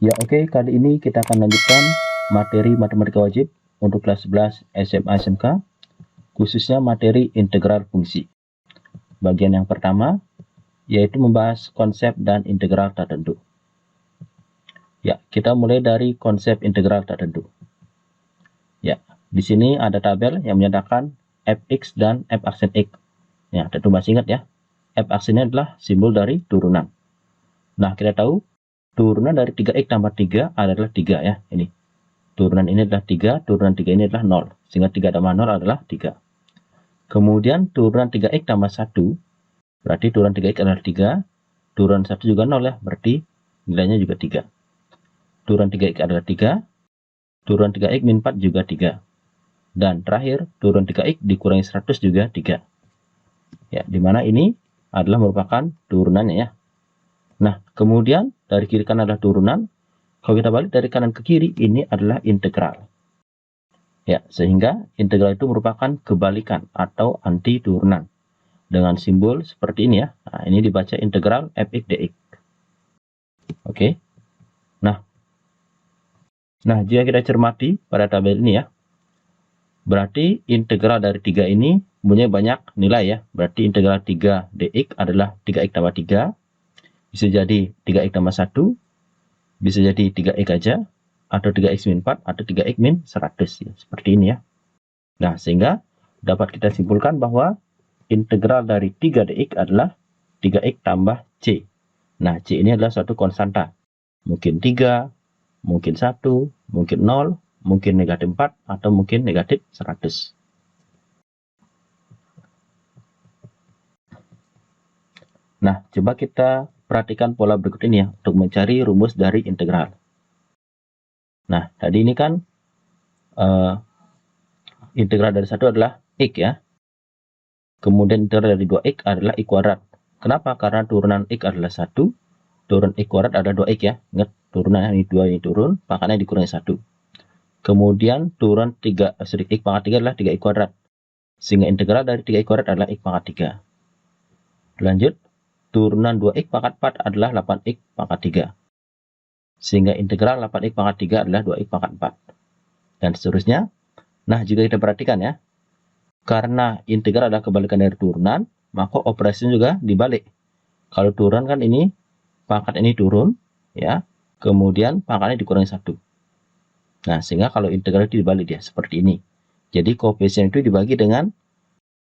Ya oke, kali ini kita akan lanjutkan materi matematika wajib untuk kelas 11 SMA SMK, khususnya materi integral fungsi. Bagian yang pertama yaitu membahas konsep dan integral tak tentu. Ya, kita mulai dari konsep integral tak tentu. Ya, di sini ada tabel yang menyatakan fx dan f aksen x. Ya, tentu masih ingat ya. F aksennya adalah simbol dari turunan. Nah, kita tahu turunan dari 3x tambah 3 adalah 3 ya. Ini. Turunan ini adalah 3, turunan 3 ini adalah 0. Sehingga 3 tambah 0 adalah 3. Kemudian turunan 3x tambah 1, berarti turunan 3x adalah 3. Turunan 1 juga 0 ya, berarti nilainya juga 3. Turunan 3x adalah 3. Turunan 3x min 4 juga 3. Dan terakhir, turunan 3x dikurangi 100 juga 3. Ya, dimana ini adalah merupakan turunannya ya. Nah, kemudian dari kiri kanan adalah turunan. Kalau kita balik dari kanan ke kiri, ini adalah integral. Ya, sehingga integral itu merupakan kebalikan atau anti turunan. Dengan simbol seperti ini ya. Nah, ini dibaca integral fx dx. Oke. Nah, jika kita cermati pada tabel ini ya, berarti integral dari 3 ini punya banyak nilai ya. Berarti integral 3 dx adalah 3x tambah 3. Bisa jadi 3x tambah 1. Bisa jadi 3x aja. Atau 3x min 4. Atau 3x min 100 ya. Seperti ini ya. Nah, sehingga dapat kita simpulkan bahwa integral dari 3 dx adalah 3x tambah c. Nah, c ini adalah suatu konstanta. Mungkin 3, mungkin 1, mungkin 0, mungkin negatif 4, atau mungkin negatif 100. Nah, coba kita perhatikan pola berikut ini ya, untuk mencari rumus dari integral. Nah, tadi ini kan integral dari 1 adalah x ya. Kemudian integral dari 2x adalah x kuadrat. Kenapa? Karena turunan x adalah 1, turun x kuadrat adalah 2x ya. Ingat, turunan ini 2 ini turun, pangkatnya dikurangi 1. Kemudian turun x pangkat 3 adalah 3x kuadrat. Sehingga integral dari 3x kuadrat adalah x pangkat 3. Lanjut, turunan 2x pangkat 4 adalah 8x pangkat 3. Sehingga integral 8x pangkat 3 adalah 2x pangkat 4. Dan seterusnya. Nah, jika kita perhatikan ya, karena integral adalah kebalikan dari turunan, maka operasinya juga dibalik. Kalau turun kan ini, pangkat ini turun, ya. Kemudian pangkatnya dikurangi 1. Nah, sehingga kalau integral itu dibalik dia, seperti ini. Jadi koefisien itu dibagi dengan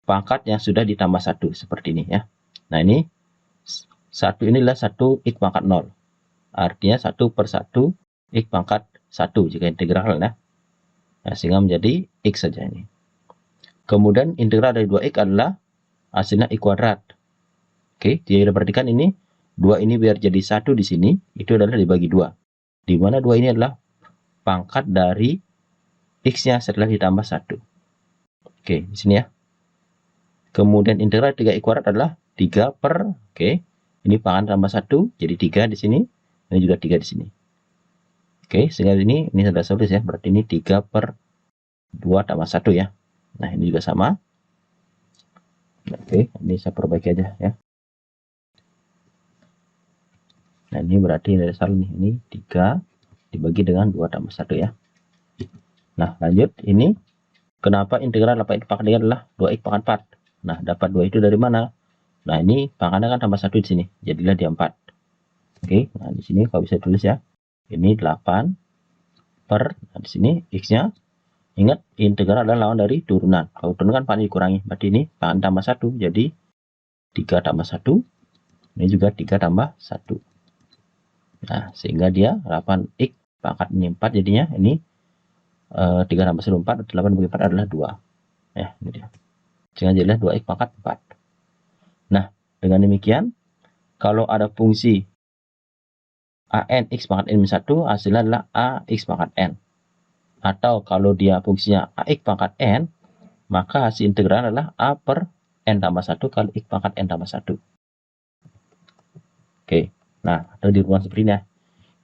pangkat yang sudah ditambah 1, seperti ini ya. Nah, ini 1 inilah 1 x pangkat 0. Artinya 1 per 1 x pangkat 1 jika integral ya. Nah, sehingga menjadi x saja ini. Kemudian integral dari 2x adalah hasilnya x kuadrat. Oke, jadi kita perhatikan ini 2 ini biar jadi 1 di sini, itu adalah dibagi 2. Di mana 2 ini adalah pangkat dari x-nya setelah ditambah 1. Oke, di sini ya. Kemudian integral 3x kuadrat adalah 3 per, oke, ini pangkat tambah 1, jadi 3 di sini. Ini juga 3 di sini. Oke, sehingga ini sudah selesai ya. Berarti ini 3 per 2 tambah 1 ya. Nah, ini juga sama. Oke, ini saya perbaiki aja ya. Nah, ini berarti dari salah nih. Ini 3 dibagi dengan 2 tambah 1 ya. Nah, lanjut. Ini kenapa integral 8x pangkat 3 adalah 2x pangkat 4. Nah, dapat 2 itu dari mana? Nah, ini pangkatnya kan tambah 1 di sini. Jadilah dia 4. Oke, nah di sini kalau bisa tulis ya. Ini 8 per, nah di sini x-nya. Ingat, integral adalah lawan dari turunan. Kalau turunan kan pangkat dikurangi. Berarti ini pangkat tambah 1. Jadi 3 tambah 1. Ini juga 3 tambah 1. Nah, sehingga dia 8x pangkat ini 4 jadinya. Ini 3 tambah 1 4. 8 bagi 4 adalah 2. Ya, ini dia. Sehingga jadilah 2x pangkat 4. Nah, dengan demikian, kalau ada fungsi an x pangkat n-1, hasilnya adalah ax pangkat n. Atau kalau dia fungsinya ax pangkat n, maka hasil integral adalah a per n tambah 1 kali x pangkat n tambah 1. Oke, nah, atau di ruang seperti ini ya.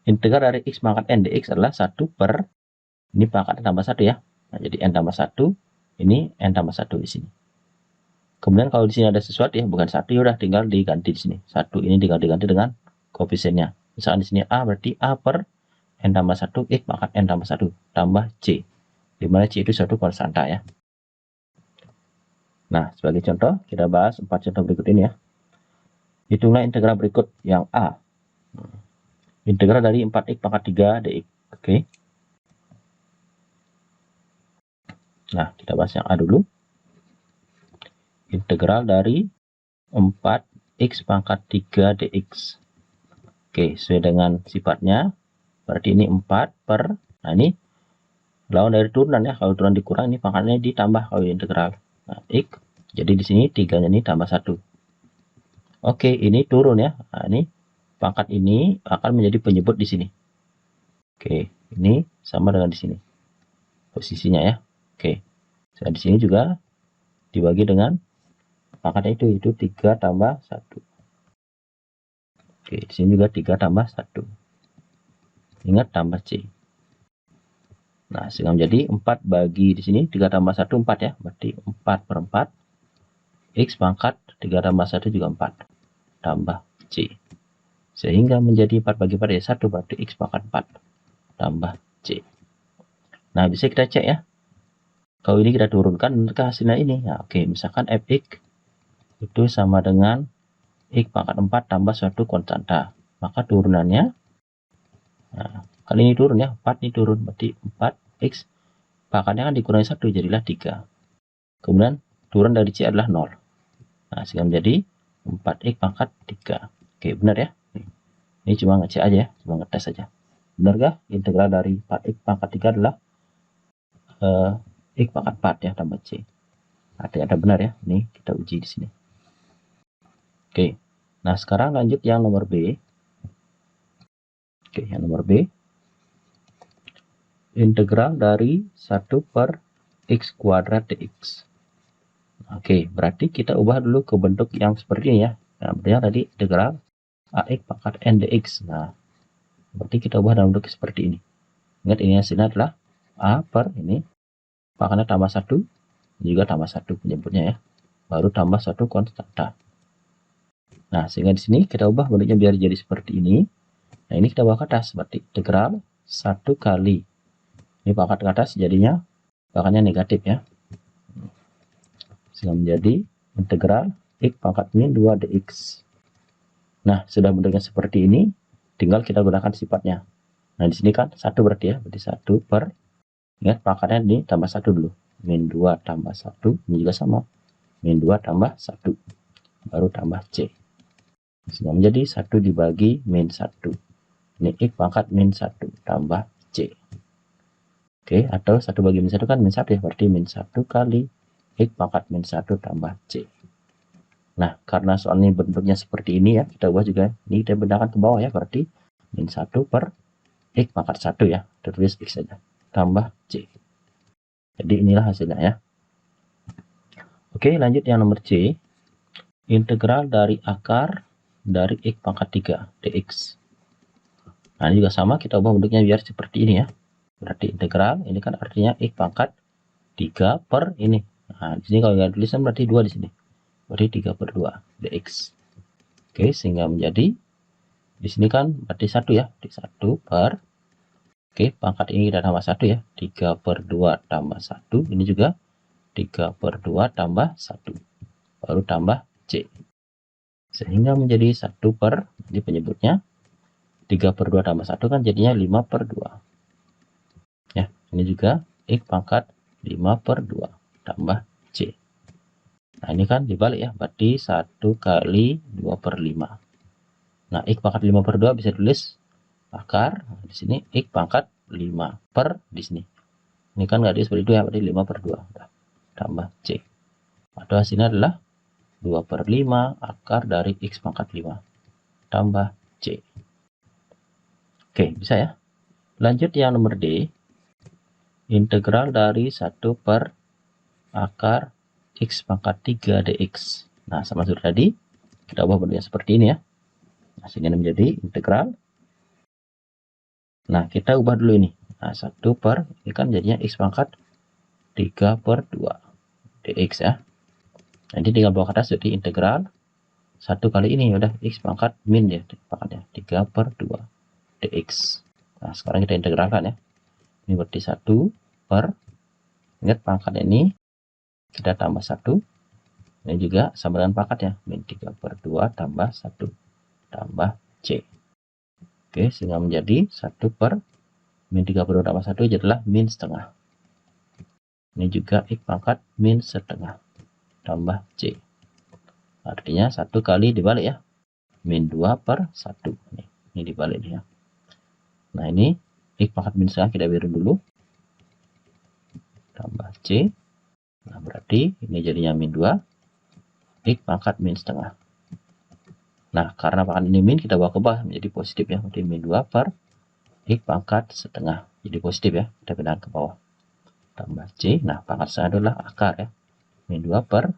Integral dari x pangkat n dx adalah 1 per, ini pangkat n tambah 1 ya. Nah, jadi n tambah 1, ini n tambah 1 di sini. Kemudian kalau di sini ada sesuatu ya, bukan 1, ya udah tinggal diganti di sini. 1 ini tinggal diganti dengan koefisiennya. Misalkan di sini a berarti a per N tambah 1, X pangkat N tambah 1 tambah C. Di mana C itu suatu konstanta ya. Nah, sebagai contoh, kita bahas 4 contoh berikut ini ya. Hitunglah integral berikut yang A. Integral dari 4X pangkat 3 dx. Oke. Nah, kita bahas yang A dulu. Integral dari 4x pangkat 3 dx. Oke, sesuai dengan sifatnya. Berarti ini 4 per, nah ini lawan dari turunan ya. Kalau turunan dikurang, ini pangkatnya ditambah kalau integral. Nah, x. Jadi di sini 3-nya ini tambah 1. Oke, ini turun ya. Nah, ini pangkat ini akan menjadi penyebut di sini. Oke, ini sama dengan di sini. Posisinya ya. Oke. Nah, di sini juga dibagi dengan pangkatnya itu 3 tambah 1. Oke, di sini juga 3 tambah 1. Ingat tambah C. Nah, sehingga menjadi 4 bagi di sini 3 tambah 1 4 ya. Berarti 4 per 4. X pangkat 3 tambah 1 juga 4. Tambah C. Sehingga menjadi 4 bagi 4 ya 1, berarti X pangkat 4. Tambah C. Nah, bisa kita cek ya. Kalau ini kita turunkan, maka hasilnya ini. Nah, oke, misalkan Fx itu sama dengan X pangkat 4 tambah suatu konstanta. Maka turunannya, nah, kali ini turun ya, 4 ini turun, berarti 4x pangkatnya kan dikurangi 1, jadilah 3. Kemudian turun dari C adalah 0. Nah, sehingga menjadi 4x pangkat 3. Oke, benar ya. Ini cuma ngecek aja ya, cuma ngetes aja. Benar gak? Integral dari 4x pangkat 3 adalah X pangkat 4 ya, tambah C. Nah, ternyata benar ya. Ini kita uji di sini. Oke. Nah, sekarang lanjut yang nomor B. Oke, yang nomor B. Integral dari 1 per X kuadrat dx. Oke, berarti kita ubah dulu ke bentuk yang seperti ini ya. Nah, berarti tadi integral AX pangkat N dx. Nah, berarti kita ubah dalam bentuk seperti ini. Ingat ini hasilnya adalah A per ini. Pangkatnya tambah 1. Juga tambah 1 penyebutnya ya. Baru tambah suatu konstanta. Nah, sehingga di sini kita ubah bentuknya biar jadi seperti ini. Nah, ini kita bawa ke atas. Berarti integral 1 kali. Ini pangkat ke atas jadinya pangkatnya negatif ya. Sehingga menjadi integral X pangkat min 2 dx. Nah, sudah bentuknya seperti ini. Tinggal kita gunakan sifatnya. Nah, di sini kan 1 berarti ya. Berarti 1 per, ingat pangkatnya ini tambah 1 dulu. Min 2 tambah 1. Ini juga sama. Min 2 tambah 1. Baru tambah C. Sehingga menjadi 1 dibagi min 1. Ini X pangkat min 1 tambah C. Oke, atau 1 bagi min 1 kan min 1 ya. Berarti min 1 kali X pangkat min 1 tambah C. Nah, karena soal ini bentuknya seperti ini ya. Kita ubah juga. Ini kita bedakan ke bawah ya. Berarti min 1 per X pangkat 1 ya. Kita tulis X saja. Tambah C. Jadi inilah hasilnya ya. Oke, lanjut yang nomor C. Integral dari akar dari X pangkat 3 dx. Nah, ini juga sama, kita ubah bentuknya biar seperti ini ya. Berarti integral, ini kan artinya X pangkat 3 per ini. Nah, di sini kalau nggak tulisan berarti 2 di sini. Berarti 3 per 2 dx. Oke, sehingga menjadi, di sini kan berarti 1 ya. Di 1 per, oke, pangkat ini kita tambah 1 ya. 3 per 2 tambah 1. Ini juga 3 per 2 tambah 1. Baru tambah C. Sehingga menjadi 1 per, ini penyebutnya 3 per 2 tambah 1 kan jadinya 5 per 2. Ya, ini juga X pangkat 5 per 2 tambah C. Nah, ini kan dibalik ya, berarti 1 kali 2 per 5. Nah, X pangkat 5 per 2 bisa tulis akar, di sini X pangkat 5 per, di sini. Ini kan nggak ada seperti itu ya, berarti 5 per 2. Nah, tambah C. Atau hasilnya adalah 2 per 5 akar dari X pangkat 5 tambah C. Oke, bisa ya. Lanjut yang nomor D. Integral dari 1 per akar X pangkat 3 dx. Nah, sama seperti tadi. Kita ubah bentuknya seperti ini ya. Nah, sehingga menjadi integral. Nah, kita ubah dulu ini. Nah, 1 per, ini kan jadinya X pangkat 3 per 2 dx ya. Nanti tinggal bawa ke atas jadi integral 1 kali ini udah X pangkat min ya pangkatnya 3 per 2 dx. Nah, sekarang kita integralkan ya. Ini berarti 1 per, ingat pangkat ini kita tambah 1. Ini juga sama dengan pangkat ya, min 3 per 2 tambah 1 tambah C. Oke, sehingga menjadi 1 per min 3 per 2 tambah 1 adalah min setengah. Ini juga X pangkat min setengah tambah C. Artinya 1 kali dibalik ya, min 2 per 1. Ini dibalik ya. Nah, ini X pangkat min setengah kita biarin dulu. Tambah C. Nah, berarti ini jadinya min 2. X pangkat min setengah. Nah, karena pangkat ini min, kita bawa ke bawah menjadi positif ya. Berarti min 2 per X pangkat setengah. Jadi positif ya. Kita pindahkan ke bawah. Tambah C. Nah, pangkat setengah adalah akar ya. Min 2 per,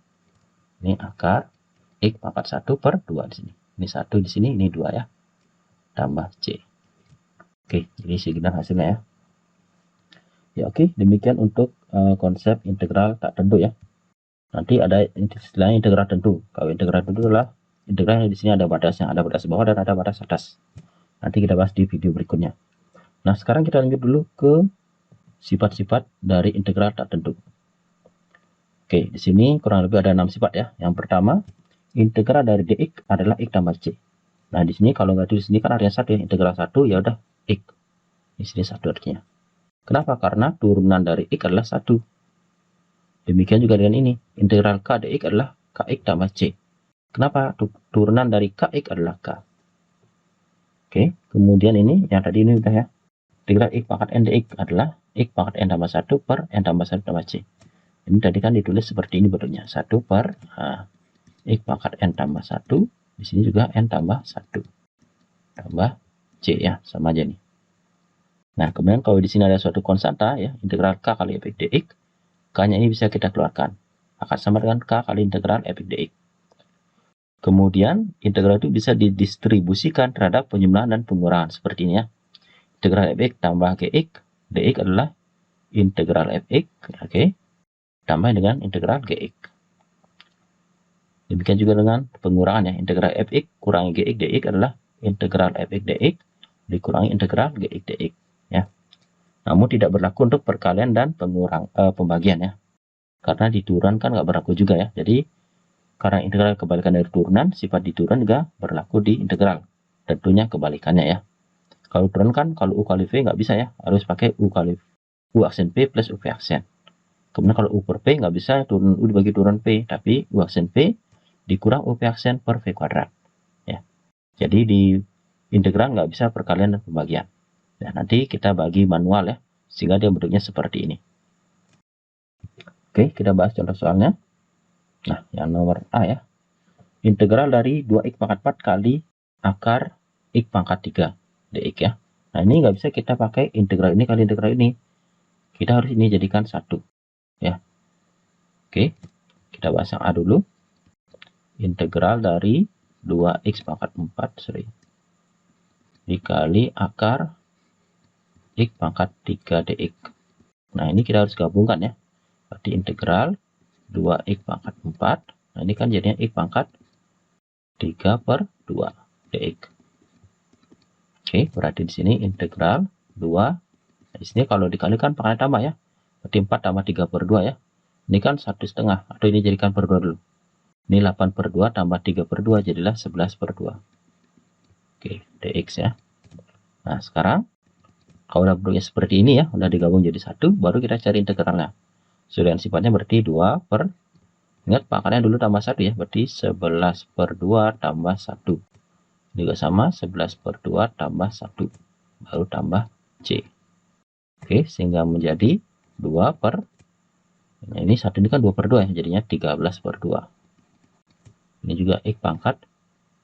ini akar, X pangkat 1 per 2 di sini. Ini 1 di sini, ini 2 ya. Tambah C. Oke, jadi sekian hasilnya ya. Ya oke, demikian untuk konsep integral tak tentu ya. Nanti ada istilahnya integral tentu. Kalau integral tentu adalah integral yang di sini ada batasnya, ada batas bawah dan ada batas atas. Nanti kita bahas di video berikutnya. Nah, sekarang kita lanjut dulu ke sifat-sifat dari integral tak tentu. Oke, di sini kurang lebih ada 6 sifat ya. Yang pertama, integral dari dx adalah x tambah c. Nah, di sini kalau nggak di sini kan artinya 1 ya, integral 1 ya udah x. Di sini 1 artinya. Kenapa? Karena turunan dari x adalah 1. Demikian juga dengan ini, integral k dx adalah kx tambah c. Kenapa? Turunan dari kx adalah k. Oke, kemudian ini yang tadi ini udah ya. Integral x pangkat n dx adalah x pangkat n tambah 1 per n tambah 1 tambah c. Ini tadi kan ditulis seperti ini bentuknya, 1 per x pangkat n tambah 1. Di sini juga n tambah 1 tambah c ya, sama aja nih. Nah, kemudian kalau di sini ada suatu konstanta ya, integral k kali f dx, k-nya ini bisa kita keluarkan. Akan sama dengan k kali integral f dx. Kemudian integral itu bisa didistribusikan terhadap penjumlahan dan pengurangan seperti ini ya. Integral fx tambah gx, dx adalah integral fx, oke, tambah dengan integral gx. Demikian juga dengan pengurangan ya, integral fx kurangi gx dx adalah integral fx dx dikurangi integral gx dx ya. Namun tidak berlaku untuk perkalian dan pembagian ya. Karena di turunan kan nggak berlaku juga ya. Jadi karena integral kebalikan dari turunan, sifat di turunan juga berlaku di integral. Tentunya kebalikannya ya. Kalau turunan kan, kalau U kali V nggak bisa ya. Harus pakai U kali U aksen P plus U V aksen. Kemudian kalau U per P nggak bisa, turun U dibagi turun P. Tapi U aksen P dikurang U V aksen per V kuadrat. Ya. Jadi di integral nggak bisa perkalian dan pembagian. Nah, nanti kita bagi manual ya. Sehingga dia bentuknya seperti ini. Oke, kita bahas contoh soalnya. Nah, yang nomor A ya. Integral dari 2x pangkat 4 kali akar x pangkat 3 dx ya. Nah, ini nggak bisa kita pakai integral ini kali integral ini. Kita harus ini jadikan 1 ya. Oke, kita bahas yang A dulu. Integral dari 2x pangkat 4 dikali akar x pangkat 3 dx. Nah, ini kita harus gabungkan ya. Berarti integral 2x pangkat 4. Nah, ini kan jadinya x pangkat 3 per 2 dx. Oke, berarti di sini integral 2. Nah, di sini kalau dikalikan pangkatnya tambah ya. Berarti 4 tambah 3 per 2 ya. Ini kan 1,5. Atau ini jadikan per 2 dulu. Ini 8 per 2 tambah 3 per 2 jadilah 11 per 2. Oke, dx ya. Nah, sekarang kalau udah bentuknya seperti ini ya, udah digabung jadi 1, baru kita cari integralnya. Sudah sifatnya berarti 2 per, ingat pangkatnya dulu tambah 1 ya, berarti 11 per 2 tambah 1. Juga sama, 11 per 2 tambah 1. Baru tambah C. Oke, sehingga menjadi 2 per, nah ini 1 ini kan 2 per 2 ya, jadinya 13 per 2. Ini juga X pangkat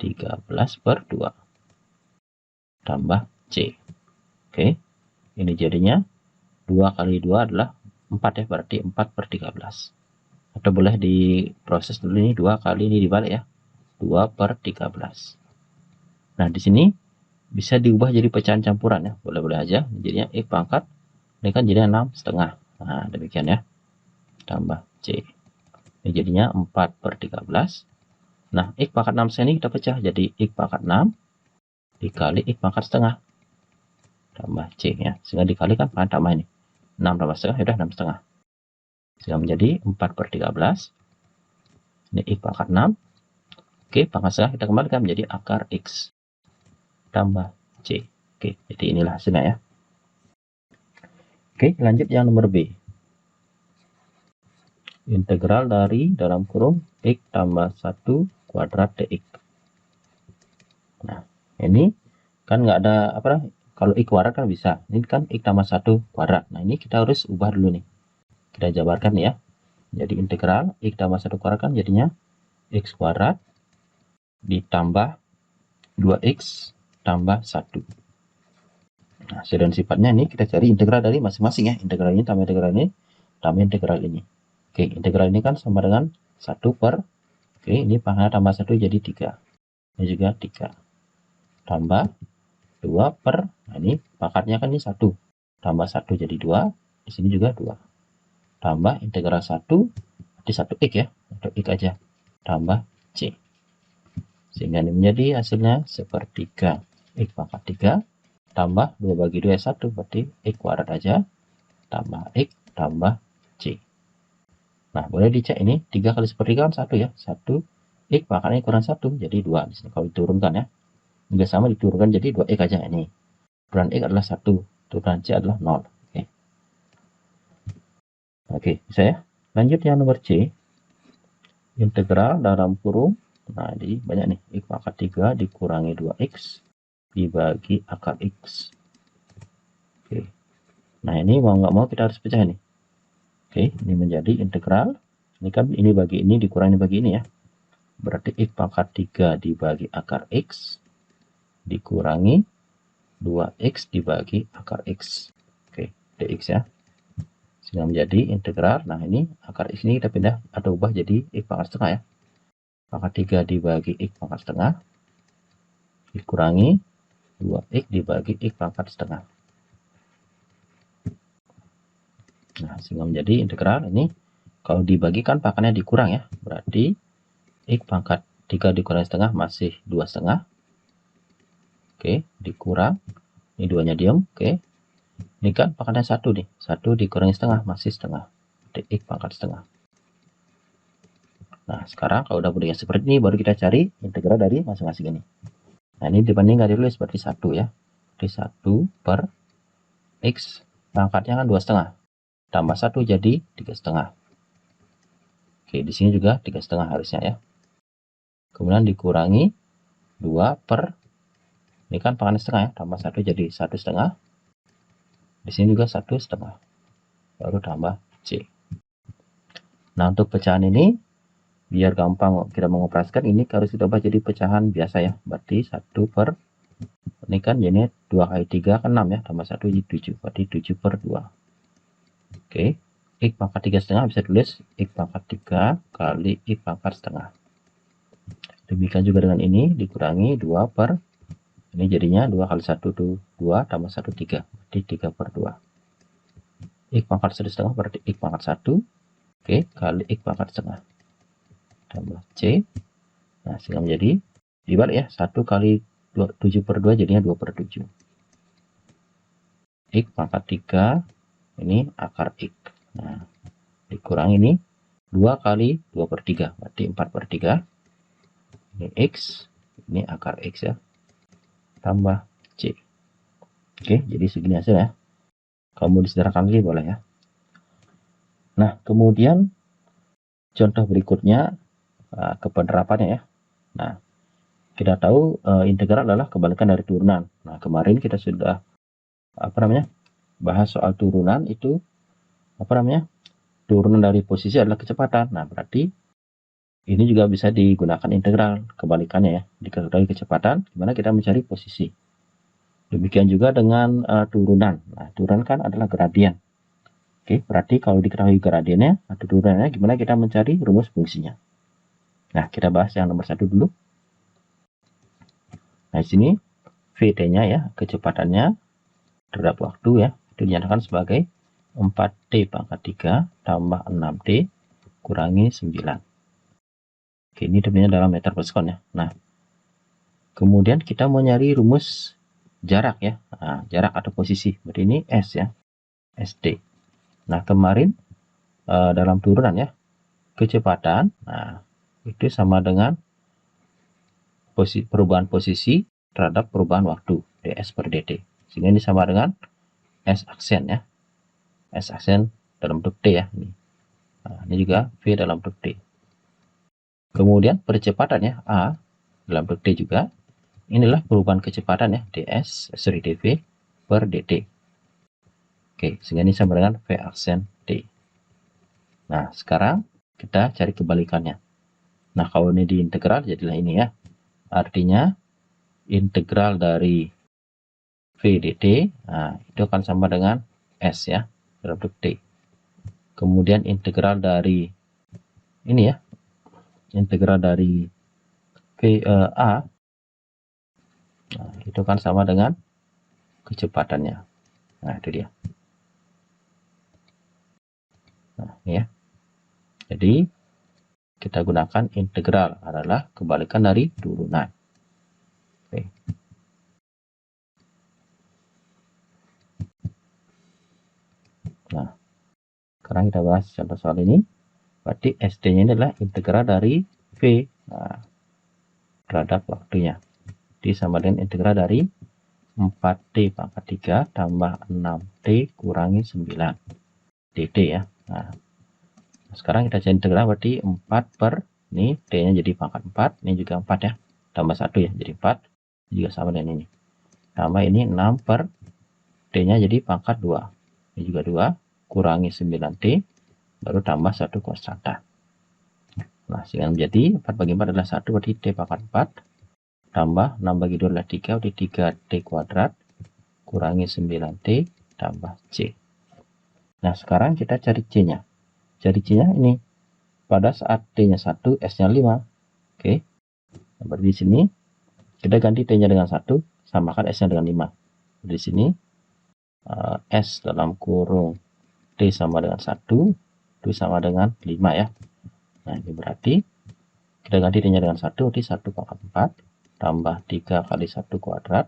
13 per 2. Tambah C. Oke, ini jadinya 2 kali 2 adalah 4 ya, berarti 4 per 13. Atau boleh diproses dulu ini, 2 kali ini dibalik ya, 2 per 13. Nah, di sini bisa diubah jadi pecahan campuran ya, boleh-boleh aja. Jadinya X pangkat, ini kan jadinya 6,5. Nah, demikian ya, tambah C. Ini jadinya 4 per 13. Nah, X pangkat 6 ini kita pecah jadi X pangkat 6 dikali X pangkat setengah. tambah C ya. Sehingga dikalikan pangkat tambah ini. 6 tambah setengah, yaudah 6 setengah. Sehingga menjadi 4/13. Ini X pangkat 6. Oke, pangkat setengah kita kembalikan menjadi akar X tambah C. Oke, jadi inilah hasilnya ya. Oke, lanjut yang nomor B. Integral dari dalam kurung X tambah 1 kuadrat dx. Nah, ini kan nggak ada apa, kalau X kuadrat kan bisa. Ini kan X tambah 1 kuadrat. Nah, ini kita harus ubah dulu nih. Kita jabarkan ya. Jadi integral X tambah 1 kuadrat kan jadinya X kuadrat ditambah 2X tambah 1. Nah, hasil dan sifatnya ini kita cari integral dari masing-masing ya. Integral ini tambah integral ini tambah integral ini. Oke, integral ini kan sama dengan 1 per, oke, ini pangkat tambah 1 jadi 3. Ini juga 3. Tambah 2 per, nah ini pangkatnya kan ini 1. Tambah 1 jadi 2. Di sini juga 2. Tambah integral 1, berarti 1x ya. 1x aja. Tambah C. Sehingga ini menjadi hasilnya sepertiga. X pangkat 3. Tambah 2 bagi 2 1, berarti X kuadrat aja. Tambah X tambah C. Nah, boleh dicek ini 3 kali sepertiga kan 1 ya. 1 X pangkatnya kurang 1 jadi 2 di sini kalau diturunkan ya. Juga sama diturunkan jadi 2X aja ini. Turunan X adalah 1, turunan C adalah 0. Oke. Oke, bisa ya. Lanjut yang nomor C. Integral dalam kurung, nah jadi banyak nih, X pangkat 3 dikurangi 2X dibagi akar X. Oke. Nah, ini mau nggak mau kita harus pecah ini. Oke, ini menjadi integral. Ini kan ini bagi ini dikurangi bagi ini ya. Berarti X pangkat 3 dibagi akar X dikurangi 2X dibagi akar X. Oke, dx ya. Sehingga menjadi integral. Nah, ini akar X ini kita pindah atau ubah jadi X pangkat setengah ya. Pangkat 3 dibagi X pangkat setengah dikurangi 2X dibagi X pangkat setengah. Nah, sehingga menjadi integral ini kalau dibagikan pangkatnya dikurang ya. Berarti X pangkat 3 dikurangi setengah masih 2 setengah. Oke, dikurang. Ini 2-nya diam. Oke. Ini kan pangkatnya 1 nih. 1 dikurangi setengah masih setengah. Berarti X pangkat setengah. Nah, sekarang kalau udah bentuknya seperti ini baru kita cari integral dari masing-masing ini. Nah, ini dibandingkan ditulis seperti 1 ya. Berarti 1 per X pangkatnya kan 2 setengah. Tambah 1 jadi 3 setengah. Oke, di sini juga 3 setengah harusnya ya. Kemudian dikurangi 2 per, ini kan pangkatnya setengah ya, tambah 1 jadi 1 setengah. Di sini juga 1 setengah. Baru tambah C. Nah, untuk pecahan ini, biar gampang kita mengoperasikan, ini harus kita ubah jadi pecahan biasa ya. Berarti 1 per, ini kan jadi 2 kali 3 kan 6 ya, tambah 1 jadi 7. Berarti 7 per 2. Oke, X pangkat 3 setengah bisa tulis X pangkat 3 kali X pangkat setengah. Demikian juga dengan ini, dikurangi 2 per, ini jadinya 2 kali 1 itu 2 tambah 1 3. Berarti 3 per 2. X pangkat 1 setengah berarti X pangkat 1. Oke, kali X pangkat setengah. Tambah C. Nah, sehingga menjadi dibalik ya, 1 kali 7 per 2 jadinya 2 per 7. X pangkat 3, ini akar X. Nah, dikurang ini 2 kali 2 per 3, berarti 4 per 3. Ini X, ini akar X ya. Tambah C. Oke, jadi segini hasilnya. Kamu disederhanakan lagi boleh ya. Nah, kemudian contoh berikutnya ke penerapannya ya. Nah, kita tahu integral adalah kebalikan dari turunan. Nah, kemarin kita sudah bahas soal turunan itu turunan dari posisi adalah kecepatan. Nah, berarti ini juga bisa digunakan integral kebalikannya ya. Diketahui kecepatan, gimana kita mencari posisi. Demikian juga dengan turunan. Nah, turunan kan adalah gradien. Oke, berarti kalau diketahui gradiennya atau turunannya, gimana kita mencari rumus fungsinya. Nah, kita bahas yang nomor 1 dulu. Nah, di sini Vt-nya ya, kecepatannya terhadap waktu ya, itu dinyatakan sebagai 4T pangkat 3 tambah 6T kurangi 9. Oke, ini definisinya dalam meter per sekon ya. Nah, kemudian kita mau nyari rumus jarak ya. Nah, jarak atau posisi. Berarti ini S ya. SD. Nah, kemarin dalam turunan ya, kecepatan, nah itu sama dengan perubahan posisi terhadap perubahan waktu, ds per dt. Sehingga ini sama dengan S aksen ya. S aksen dalam bentuk T ya. Nah, ini juga V dalam bentuk T. Kemudian percepatan ya, A dalam bentuk T juga. Inilah perubahan kecepatan ya, dv per dt. Oke, sehingga ini sama dengan V aksen T. Nah, sekarang kita cari kebalikannya. Nah, kalau ini diintegral jadilah ini ya. Artinya integral dari V dt, nah, itu akan sama dengan S ya, dalam bentuk T. Kemudian integral dari ini ya, integral dari A, nah, itu kan sama dengan kecepatannya. Nah, itu dia. Nah, ini ya. Jadi kita gunakan integral adalah kebalikan dari turunan. Oke. Nah, sekarang kita bahas contoh soal ini. Berarti SD-nya ini adalah integral dari V, nah, terhadap waktunya. Jadi sama dengan integral dari 4T pangkat 3 tambah 6T kurangi 9 dt ya. Nah, sekarang kita cari integral, berarti 4 per, ini T-nya jadi pangkat 4, ini juga 4 ya. Tambah 1 ya, jadi 4. Juga sama dengan ini. Tambah ini 6 per T-nya jadi pangkat 2. Ini juga 2. Kurangi 9T. Baru tambah 1 konstanta. Nah, sehingga menjadi 4 bagi 4 adalah 1, berarti T pangkat 4. Tambah 6 bagi 2 adalah 3, berarti 3T kuadrat. Kurangi 9T tambah C. Nah, sekarang kita cari C-nya. Cari C-nya ini. Pada saat T-nya 1, S-nya 5. Oke. Nah, berarti di sini kita ganti T-nya dengan 1, samakan S-nya dengan 5. Di sini S dalam kurung T sama dengan 1, itu sama dengan 5 ya. Nah, ini berarti kita ganti T-nya dengan 1, berarti 1 pangkat 4, tambah 3 kali 1 kuadrat,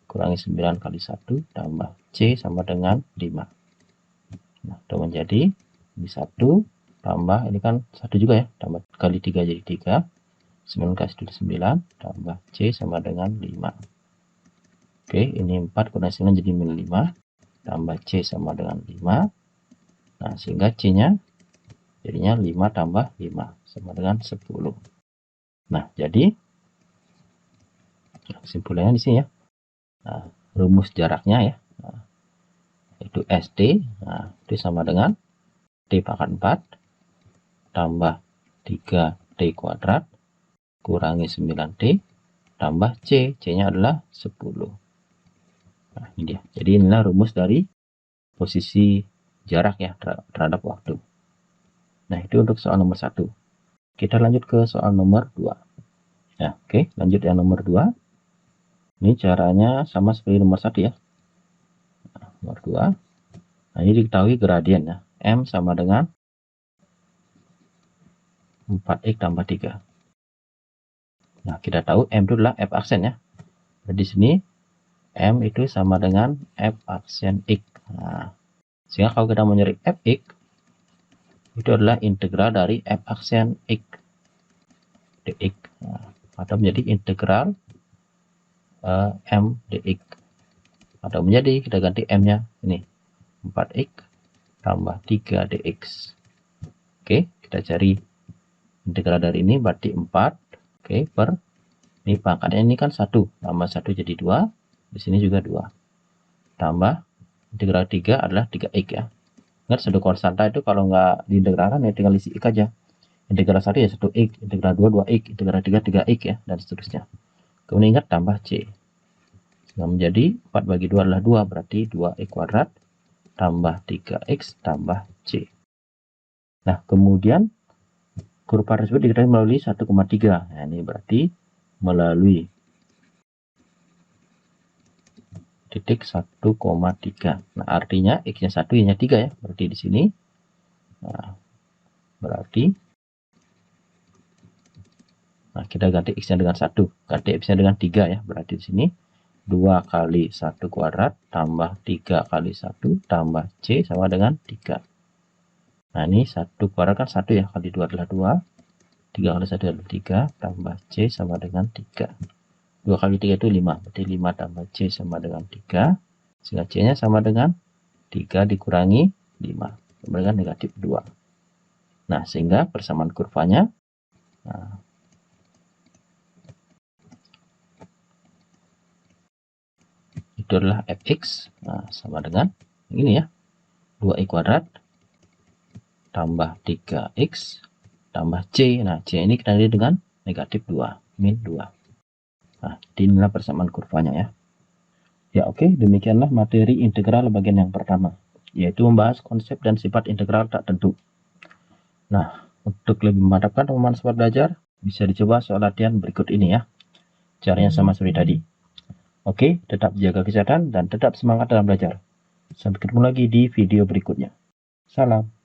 kurangi 9 kali 1, tambah C sama dengan 5. Nah, itu menjadi ini 1, tambah, ini kan 1 juga ya, tambah kali 3 jadi 3, 9 kali 1 9, tambah C sama dengan 5. Oke, ini 4 kurangi 9 jadi min 5, tambah C sama dengan 5. Nah, sehingga C-nya jadinya 5 tambah 5 sama dengan 10. Nah, jadi kesimpulannya di sini ya. Nah, rumus jaraknya ya. Nah, itu SD, nah, itu sama dengan T pangkat 4 tambah 3T kuadrat kurangi 9T tambah C. C-nya adalah 10. Nah, ini dia. Jadi inilah rumus dari posisi jarak ya terhadap waktu. Nah, itu untuk soal nomor 1. Kita lanjut ke soal nomor 2. Nah, oke, lanjut yang nomor 2. Ini caranya sama seperti nomor 1 ya. Nah, nomor 2. Nah, ini diketahui gradien ya. M sama dengan 4X tambah 3. Nah, kita tahu M itu adalah F aksen ya. Jadi di sini M itu sama dengan F aksen X. Nah, sehingga kalau kita mau nyari Fx, itu adalah integral dari F aksen X dx. Nah, atau menjadi integral M dx. Atau menjadi, kita ganti M-nya ini 4X tambah 3 dx. Oke, kita cari integral dari ini, berarti 4. Oke, per ini pangkatnya ini kan 1, tambah 1 jadi 2, di sini juga 2. Tambah integral 3 adalah 3x ya. Ingat satu konstanta itu kalau nggak diintegralkan ya tinggal isi x aja. Integral 1 ya 1x, integral 2 2x, integral 3 3x ya, dan seterusnya. Kemudian ingat tambah c. Sehingga menjadi 4 bagi 2 adalah 2, berarti 2x kuadrat tambah 3x tambah c. Nah, kemudian kurva tersebut diketahui melalui 1,3. Nah, ini berarti melalui titik 1,3. Nah, artinya x-nya 1, y-nya 3 ya. Berarti di sini nah, berarti nah, kita ganti x-nya dengan 1, ganti x-nya dengan 3 ya. Berarti di sini 2 kali 1 kuadrat tambah 3 kali 1 tambah C sama dengan 3. Nah, ini 1 kuadrat kan 1 ya, kali 2 adalah 2. 3 kali 1 adalah 3, tambah C sama dengan 3. 2 kali 3 itu 5, berarti 5 tambah C sama dengan 3. Sehingga C-nya sama dengan 3 dikurangi 5, sama dengan negatif 2. Nah, sehingga persamaan kurvanya, nah, itu adalah fx, nah, sama dengan ini ya, 2x kuadrat tambah 3x tambah c. Nah, c ini kita lihat dengan negatif 2, min 2. Nah, inilah persamaan kurvanya ya. Ya, oke, demikianlah materi integral bagian yang pertama, yaitu membahas konsep dan sifat integral tak tentu. Nah, untuk lebih memantapkan pemahaman sobat belajar, bisa dicoba soal latihan berikut ini ya. Caranya sama seperti tadi. Oke, tetap jaga kesehatan dan tetap semangat dalam belajar. Sampai ketemu lagi di video berikutnya. Salam.